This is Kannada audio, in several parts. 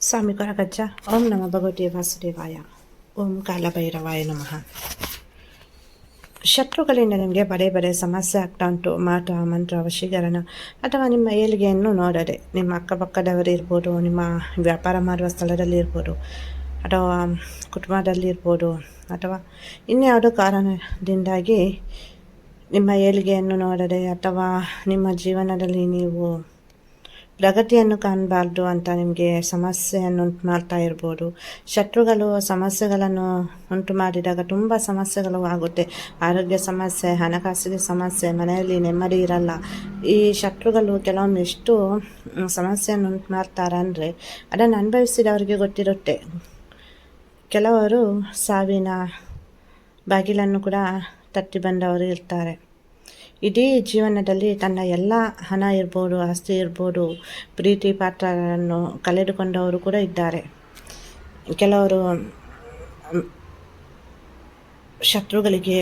ಸ್ವಾಮಿ ಕೊರಗಜ್ಜ. ಓಂ ನಮ ಭಗವತಿ ವಾಸುದೇವಾಯ. ಓಂ ಕಾಲಭೈರವಾಯ ನಮಃ. ಶತ್ರುಗಳಿಂದ ನಿಮಗೆ ಬಡೆ ಸಮಸ್ಯೆ ಆಗ್ತಾ ಉಂಟು. ಮಾಟ ಮಂತ್ರ ವಶೀಕರಣ ಅಥವಾ ನಿಮ್ಮ ಏಳಿಗೆಯನ್ನು ನೋಡದೆ ನಿಮ್ಮ ಅಕ್ಕಪಕ್ಕದವರು ಇರ್ಬೋದು, ನಿಮ್ಮ ವ್ಯಾಪಾರ ಮಾಡುವ ಸ್ಥಳದಲ್ಲಿ ಇರ್ಬೋದು, ಅಥವಾ ಕುಟುಂಬದಲ್ಲಿ ಇರ್ಬೋದು, ಅಥವಾ ಇನ್ಯಾವುದೋ ಕಾರಣದಿಂದಾಗಿ ನಿಮ್ಮ ಏಳಿಗೆಯನ್ನು ನೋಡದೆ ಅಥವಾ ನಿಮ್ಮ ಜೀವನದಲ್ಲಿ ನೀವು ಪ್ರಗತಿಯನ್ನು ಕಾಣಬಾರ್ದು ಅಂತ ನಿಮಗೆ ಸಮಸ್ಯೆಯನ್ನು ಉಂಟು ಮಾಡ್ತಾ ಇರ್ಬೋದು. ಶತ್ರುಗಳು ಸಮಸ್ಯೆಗಳನ್ನು ಉಂಟು ಮಾಡಿದಾಗ ತುಂಬ ಸಮಸ್ಯೆಗಳು ಆಗುತ್ತೆ. ಆರೋಗ್ಯ ಸಮಸ್ಯೆ, ಹಣಕಾಸಿಗೆ ಸಮಸ್ಯೆ, ಮನೆಯಲ್ಲಿ ನೆಮ್ಮದಿ ಇರಲ್ಲ. ಈ ಶತ್ರುಗಳು ಕೆಲವೊಮ್ಮೆ ಎಷ್ಟು ಸಮಸ್ಯೆಯನ್ನು ಉಂಟು ಮಾಡ್ತಾರೆ ಅಂದರೆ ಅದನ್ನು ಅನುಭವಿಸಿದವರಿಗೆ ಗೊತ್ತಿರುತ್ತೆ. ಕೆಲವರು ಸಾವಿನ ಬಾಗಿಲನ್ನು ಕೂಡ ತಟ್ಟಿ ಬಂದವರು ಇರ್ತಾರೆ. ಇಡೀ ಜೀವನದಲ್ಲಿ ತನ್ನ ಎಲ್ಲ ಹಣ ಇರ್ಬೋದು, ಆಸ್ತಿ ಇರ್ಬೋದು, ಪ್ರೀತಿ ಪಾತ್ರರನ್ನು ಕಳೆದುಕೊಂಡವರು ಕೂಡ ಇದ್ದಾರೆ. ಕೆಲವರು ಶತ್ರುಗಳಿಗೆ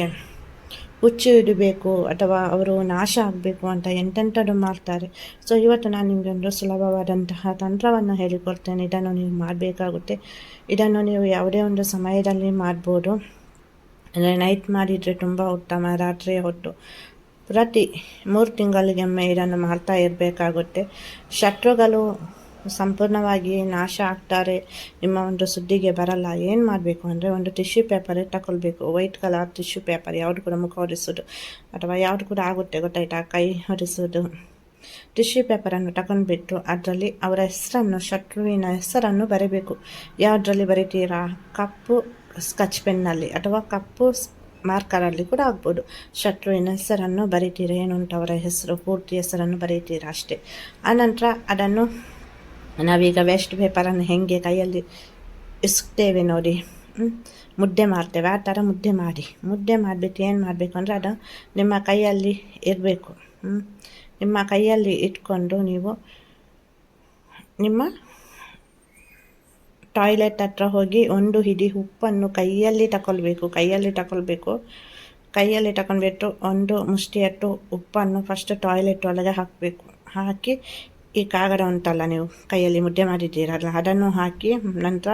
ಹುಚ್ಚು ಹಿಡಬೇಕು ಅಥವಾ ಅವರು ನಾಶ ಆಗಬೇಕು ಅಂತ ಎಂತೆಂಥದ್ದು ಮಾಡ್ತಾರೆ. ಸೊ ಇವತ್ತು ನಾನು ನಿಮಗೆ ಒಂದು ಸುಲಭವಾದಂತಹ ತಂತ್ರವನ್ನು ಹೇಳಿಕೊಡ್ತೇನೆ. ಇದನ್ನು ನೀವು ಮಾಡಬೇಕಾಗುತ್ತೆ. ಇದನ್ನು ನೀವು ಯಾವುದೇ ಒಂದು ಸಮಯದಲ್ಲಿ ಮಾಡ್ಬೋದು. ಅಂದರೆ ನೈಟ್ ಮಾಡಿದರೆ ತುಂಬ ಉತ್ತಮ. ರಾತ್ರಿಯ ಹೊತ್ತು ಪ್ರತಿ 3 ತಿಂಗಳಿಗೊಮ್ಮೆ ಇದನ್ನು ಮಾಡ್ತಾ ಇರಬೇಕಾಗುತ್ತೆ. ಶತ್ರುಗಳು ಸಂಪೂರ್ಣವಾಗಿ ನಾಶ ಆಗ್ತಾರೆ, ನಿಮ್ಮ ಒಂದು ಸುದ್ದಿಗೆ ಬರಲ್ಲ. ಏನು ಮಾಡಬೇಕು ಅಂದರೆ ಒಂದು ಟಿಶ್ಯೂ ಪೇಪರ್ ತಗೊಳ್ಬೇಕು. ವೈಟ್ ಕಲರ್ ಟಿಶ್ಯೂ ಪೇಪರ್, ಯಾವುದು ಕೂಡ ಮುಖ ಹೊರಿಸೋದು ಅಥವಾ ಯಾವುದು ಕೂಡ ಆಗುತ್ತೆ ಗೊತ್ತಾಯ್ತಾ, ಕೈ ಹೊರಿಸೋದು. ಟಿಶ್ಯೂ ಪೇಪರನ್ನು ತಗೊಂಡ್ಬಿಟ್ಟು ಅದರಲ್ಲಿ ಅವರ ಹೆಸರನ್ನು, ಶತ್ರುವಿನ ಹೆಸರನ್ನು ಬರೀಬೇಕು. ಯಾವುದರಲ್ಲಿ ಬರಿತೀರಾ? ಕಪ್ಪು ಸ್ಕೆಚ್ ಪೆನ್ನಲ್ಲಿ ಅಥವಾ ಕಪ್ಪು ಮಾರ್ಕರಲ್ಲಿ ಕೂಡ ಆಗ್ಬೋದು. ಶತ್ರುವಿನ ಹೆಸರನ್ನು ಬರೀತೀರ, ಏನುಂಟು ಅವರ ಹೆಸರು, ಪೂರ್ತಿ ಹೆಸರನ್ನು ಬರೀತೀರ ಅಷ್ಟೇ. ಆನಂತರ ಅದನ್ನು ನಾವೀಗ ವೇಸ್ಟ್ ಪೇಪರನ್ನು ಹೆಂಗೆ ಕೈಯಲ್ಲಿ ಇಸ್ಕ್ತೇವೆ ನೋಡಿ, ಮುದ್ದೆ ಮಾಡ್ತೇವೆ, ಆ ಥರ ಮುದ್ದೆ ಮಾಡಿಬಿಟ್ಟು ಏನು ಮಾಡಬೇಕು ಅಂದರೆ ಅದು ನಿಮ್ಮ ಕೈಯಲ್ಲಿ ಇರಬೇಕು. ನಿಮ್ಮ ಕೈಯಲ್ಲಿ ಇಟ್ಕೊಂಡು ನೀವು ನಿಮ್ಮ ಟಾಯ್ಲೆಟ್ ಹತ್ರ ಹೋಗಿ ಒಂದು ಹಿಡಿ ಉಪ್ಪನ್ನು ಕೈಯಲ್ಲಿ ತಗೊಳ್ಬಿಟ್ಟು ಒಂದು ಮುಷ್ಟಿಯಷ್ಟು ಉಪ್ಪನ್ನು ಫಸ್ಟ್ ಟಾಯ್ಲೆಟ್ ಒಳಗೆ ಹಾಕಬೇಕು. ಹಾಕಿ ಈ ಕಾಗದ ಉಂಟಲ್ಲ, ನೀವು ಕೈಯಲ್ಲಿ ಮುದ್ದೆ ಮಾಡಿದ್ದೀರಲ್ಲ, ಅದನ್ನು ಹಾಕಿ ನಂತರ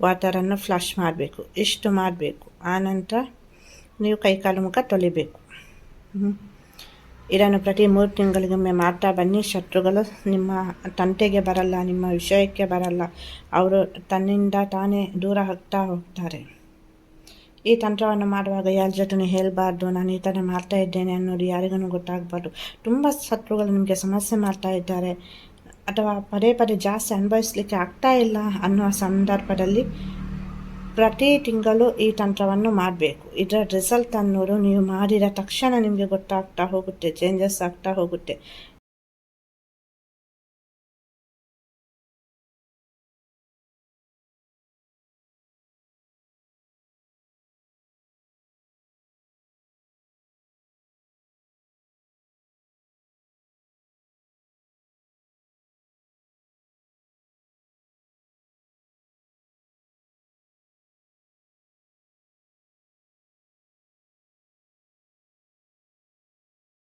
ವಾಟರನ್ನು ಫ್ಲಶ್ ಮಾಡಬೇಕು. ಇಷ್ಟು ಮಾಡಬೇಕು. ಆನಂತರ ನೀವು ಕೈಕಾಲು ಮುಖ ತೊಳಿಬೇಕು. ಇದನ್ನು ಪ್ರತಿ 3 ತಿಂಗಳಿಗೊಮ್ಮೆ ಮಾಡ್ತಾ ಬನ್ನಿ. ಶತ್ರುಗಳು ನಿಮ್ಮ ತಂಟೆಗೆ ಬರಲ್ಲ, ನಿಮ್ಮ ವಿಷಯಕ್ಕೆ ಬರಲ್ಲ. ಅವರು ತನ್ನಿಂದ ತಾನೇ ದೂರ ಆಗ್ತಾ ಹೋಗ್ತಾರೆ. ಈ ತಂತ್ರವನ್ನು ಮಾಡುವಾಗ ಯಾರ ಜೊತೆ ಹೇಳಬಾರ್ದು, ನಾನು ಈ ಥರ ಮಾಡ್ತಾ ಇದ್ದೇನೆ ಅನ್ನೋದು ಯಾರಿಗೂ ಗೊತ್ತಾಗಬಾರ್ದು. ತುಂಬ ಶತ್ರುಗಳು ನಿಮಗೆ ಸಮಸ್ಯೆ ಮಾಡ್ತಾ ಇದ್ದಾರೆ ಅಥವಾ ಪದೇ ಜಾಸ್ತಿ ಅನುಭವಿಸಲಿಕ್ಕೆ ಆಗ್ತಾ ಇಲ್ಲ ಅನ್ನುವ ಸಂದರ್ಭದಲ್ಲಿ ಪ್ರತಿ ತಿಂಗಳು ಈ ತಂತ್ರವನ್ನು ಮಾಡಬೇಕು. ಇದರ ರಿಸಲ್ಟ್ ಅನ್ನೋದು ನೀವು ಮಾಡಿದ ತಕ್ಷಣ ನಿಮಗೆ ಗೊತ್ತಾಗ್ತಾ ಹೋಗುತ್ತೆ, ಚೇಂಜಸ್ ಆಗ್ತಾ ಹೋಗುತ್ತೆ.